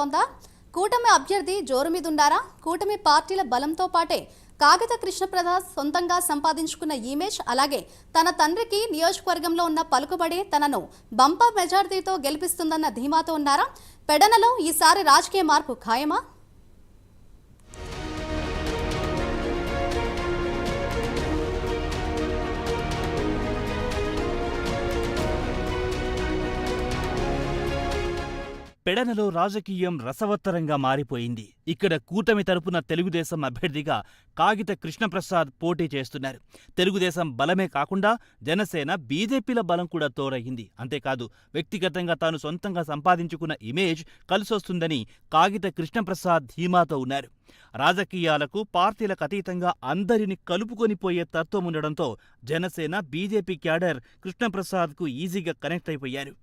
ఉందా? కూటమి అభ్యర్థి జోరు మీదుండారా? కూటమి పార్టీల బలంతో పాటే కాగిత కృష్ణప్రసాద్ సొంతంగా సంపాదించుకున్న ఇమేజ్, అలాగే తన తండ్రికి నియోజకవర్గంలో ఉన్న పలుకుబడి తనను బంపర్ మెజారిటీతో గెలిపిస్తుందన్న ధీమాతో ఉన్నారా? పెడనలో ఈసారి రాజకీయ మార్పు ఖాయమా? పెడనలో రాజకీయం రసవత్తరంగా మారిపోయింది. ఇక్కడ కూటమి తరపున తెలుగుదేశం అభ్యర్థిగా కాగిత కృష్ణప్రసాద్ పోటీ చేస్తున్నారు. తెలుగుదేశం బలమే కాకుండా జనసేన, బీజేపీల బలం కూడా తోడయింది. అంతేకాదు, వ్యక్తిగతంగా తాను సొంతంగా సంపాదించుకున్న ఇమేజ్ కలిసొస్తుందని కాగిత కృష్ణప్రసాద్ ధీమాతో ఉన్నారు. రాజకీయాలకు, పార్టీలకు అతీతంగా అందరిని కలుపుకొనిపోయే తత్వం ఉండడంతో జనసేన, బీజేపీ క్యాడర్ కృష్ణప్రసాద్కు ఈజీగా కనెక్ట్ అయిపోయారు.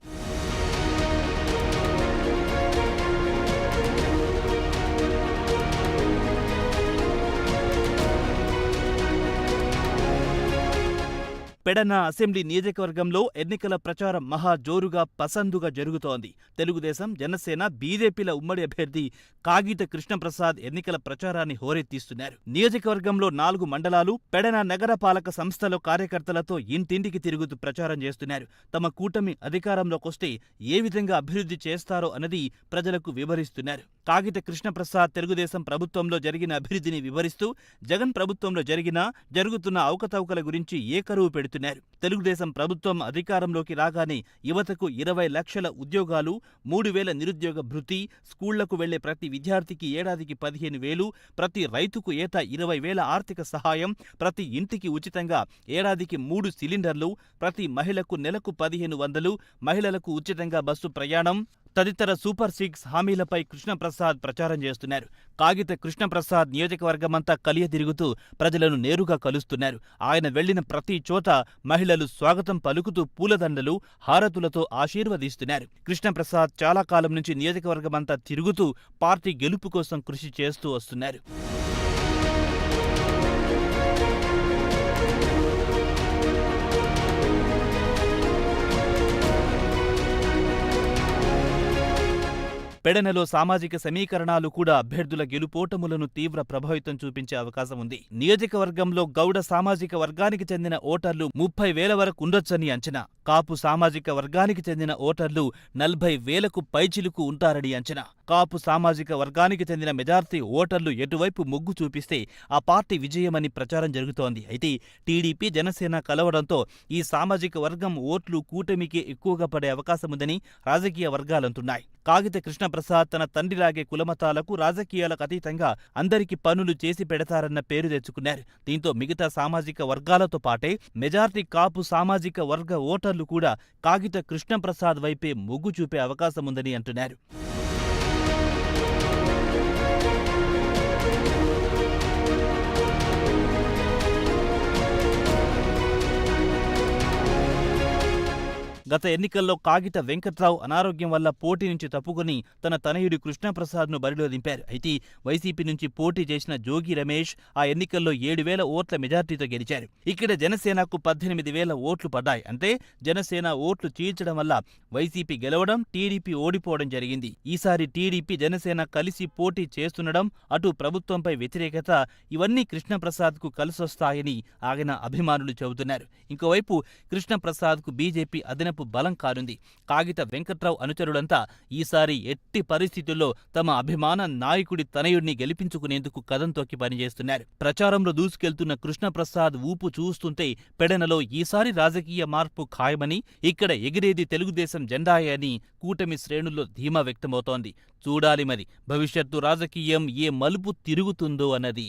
పెడన అసెంబ్లీ నియోజకవర్గంలో ఎన్నికల ప్రచారం మహా జోరుగా పసందుగా జరుగుతోంది. తెలుగుదేశం, జనసేన, బీజేపీల ఉమ్మడి అభ్యర్థి కాగిత కృష్ణప్రసాద్ ఎన్నికల ప్రచారాన్ని హోరెత్తిస్తున్నారు. నియోజకవర్గంలో 4 మండలాలు, పెడన నగరపాలక సంస్థలో కార్యకర్తలతో ఇంటింటికి తిరుగుతూ ప్రచారం చేస్తున్నారు. తమ కూటమి అధికారంలోకొస్తే ఏ విధంగా అభివృద్ధి చేస్తారో అన్నది ప్రజలకు వివరిస్తున్నారు. కాగిత కృష్ణప్రసాద్ తెలుగుదేశం ప్రభుత్వంలో జరిగిన అభివృద్ధిని వివరిస్తూ జగన్ ప్రభుత్వంలో జరుగుతున్న అవకతవకల గురించి ఏకరువు పెడుతున్నారు. తెలుగుదేశం ప్రభుత్వం అధికారంలోకి రాగానే యువతకు 20 లక్షల ఉద్యోగాలు, 3,000 నిరుద్యోగ భృతి, స్కూళ్లకు వెళ్లే ప్రతి విద్యార్థికి ఏడాదికి 15,000, ప్రతి రైతుకు ఏటా 20,000 ఆర్థిక సహాయం, ప్రతి ఇంటికి ఉచితంగా ఏడాదికి 3 సిలిండర్లు, ప్రతి మహిళకు నెలకు 1,500, మహిళలకు ఉచితంగా బస్సు ప్రయాణం తదితర సూపర్ 6 హామీలపై కృష్ణప్రసాద్ ప్రచారం చేస్తున్నారు. కాగిత కృష్ణప్రసాద్ నియోజకవర్గమంతా కలియ తిరుగుతూ ప్రజలను నేరుగా కలుస్తున్నారు. ఆయన వెళ్లిన ప్రతి చోట మహిళలు స్వాగతం పలుకుతూ పూలదండలు, హారతులతో ఆశీర్వదిస్తున్నారు. కృష్ణప్రసాద్ చాలా కాలం నుంచి నియోజకవర్గమంతా తిరుగుతూ పార్టీ గెలుపు కోసం కృషి చేస్తూ వస్తున్నారు. పెడనలో సామాజిక సమీకరణాలు కూడా అభ్యర్థుల గెలుపోటములను తీవ్ర ప్రభావితం చూపించే అవకాశం ఉంది. నియోజకవర్గంలో గౌడ సామాజిక వర్గానికి చెందిన ఓటర్లు 30,000 వరకు ఉండొచ్చని అంచనా. కాపు సామాజిక వర్గానికి చెందిన ఓటర్లు 40,000కు పైచిలుకు ఉంటారని అంచనా. కాపు సామాజిక వర్గానికి చెందిన మెజార్టీ ఓటర్లు ఎటువైపు మొగ్గు చూపిస్తే ఆ పార్టీ విజయమని ప్రచారం జరుగుతోంది. అయితే టీడీపీ, జనసేన కలవడంతో ఈ సామాజిక వర్గం ఓట్లు కూటమికి ఎక్కువగా పడే అవకాశముందని రాజకీయ వర్గాలంటున్నాయి. కాగిత కృష్ణప్రసాద్ తన తండ్రిలాగే కులమతాలకు, రాజకీయాలకు అతీతంగా అందరికీ పనులు చేసి పెడతారన్న పేరు తెచ్చుకున్నారు. దీంతో మిగతా సామాజిక వర్గాలతో పాటే మెజార్టీ కాపు సామాజిక వర్గ ఓటర్లు కూడా కాగిత కృష్ణప్రసాద్ వైపే మొగ్గు చూపే అవకాశముందని అంటున్నారు. గత ఎన్నికల్లో కాగిత వెంకట్రావు అనారోగ్యం వల్ల పోటీ నుంచి తప్పుకొని తన తనయుడి కృష్ణప్రసాద్ను బరిలో దింపారు. అయితే వైసీపీ నుంచి పోటీ చేసిన జోగి రమేష్ ఆ ఎన్నికల్లో 7,000 ఓట్ల మెజార్టీతో గెలిచారు. ఇక్కడ జనసేనకు 18,000 ఓట్లు పడ్డాయి. అంటే జనసేన ఓట్లు చీల్చడం వల్ల వైసీపీ గెలవడం, టీడీపీ ఓడిపోవడం జరిగింది. ఈసారి టీడీపీ, జనసేన కలిసి పోటీ చేస్తుండడం, అటు ప్రభుత్వంపై వ్యతిరేకత, ఇవన్నీ కృష్ణప్రసాద్కు కలిసొస్తాయని ఆయన అభిమానులు చెబుతున్నారు. ఇంకోవైపు కృష్ణప్రసాద్కు బీజేపీ అదనపు బలం కానుంది. కాగిత వెంకట్రావు అనుచరులంతా ఈసారి ఎట్టి పరిస్థితుల్లో తమ అభిమాన నాయకుడి తనయుడిని గెలిపించుకునేందుకు కదం తొక్కి పనిచేస్తున్నారు. ప్రచారంలో దూసుకెళ్తున్న కృష్ణప్రసాద్ ఊపు చూస్తుంటే పెడనలో ఈసారి రాజకీయ మార్పు ఖాయమని, ఇక్కడ ఎగిరేది తెలుగుదేశం జెండాయే అని కూటమి శ్రేణుల్లో ధీమా వ్యక్తమవుతోంది. చూడాలి మరి భవిష్యత్తు రాజకీయం ఏ మలుపు తిరుగుతుందో అన్నది.